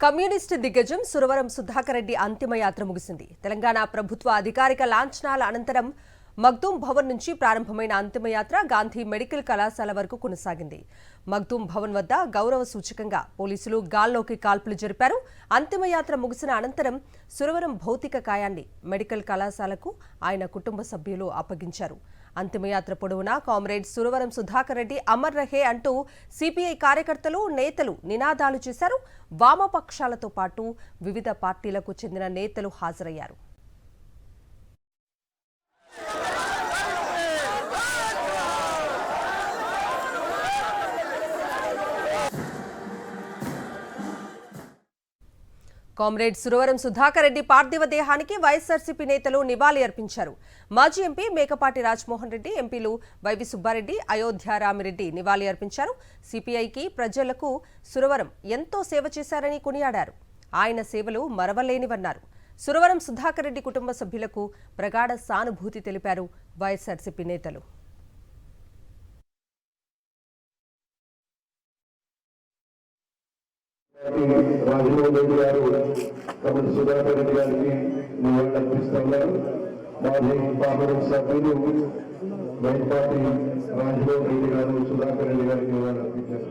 Communist దిగ్గజం సురవరం సుధాకర్ రెడ్డి అంతిమయాత్ర ముగిసింది. తెలంగాణ ప్రభుత్వ అధికారిక లాంఛనాల అనంతరం మగ్దూం భవన్ నుంచి ప్రారంభమైన అంతిమయాత్ర గాంధీ మెడికల్ కళాశాల వరకు కొనసాగింది. మగ్దూం భవన్ వద్ద గౌరవ సూచకంగా పోలీసులు గాల్లోకి కాల్పులు జరిపారు. అంతిమయాత్ర ముగిసిన అనంతరం సురవరం భౌతిక కాయాన్ని మెడికల్ కళాశాలకు ఆయన కుటుంబ సభ్యులు అప్పగించారు. అంతిమయాత్ర పొడవునా కామ్రేడ్ సురవరం సుధాకర్ రెడ్డి అమర్ రహే అంటూ సిపిఐ కార్యకర్తలు, నేతలు నినాదాలు చేశారు. వామపక్షాలతో పాటు వివిధ పార్టీలకు చెందిన నేతలు హాజరయ్యారు. కామ్రేడ్ సురవరం సుధాకర్ రెడ్డి పార్థివ దేహానికి వైఎస్ఆర్సీపీ నేతలు నివాళి అర్పించారు. మాజీ ఎంపీ మేకపాటి రాజమోహన్ రెడ్డి, ఎంపీలు వైవి సుబ్బారెడ్డి, అయోధ్య రామిరెడ్డి నివాళి అర్పించారు. సిపిఐకి, ప్రజలకు సురవరం ఎంతో సేవ చేశారని కొనియాడారు. ఆయన సేవలు మరవలేనివన్నారు. సురవరం సుధాకర్ రెడ్డి కుటుంబ సభ్యులకు ప్రగాఢ సానుభూతి తెలిపారు వైఎస్ఆర్సీపీ నేతలు. రాజమోహన్ రెడ్డి గారు కమల్ సుధాకర్ రెడ్డి గారికి నివాళులు అర్పిస్తున్నారు. మాజీ పార్లమెంట్ సభ్యులు మేకపాటి రాజమోహన్ రెడ్డి గారు సుధాకర్ రెడ్డి గారికి నివాళులు అర్పించారు.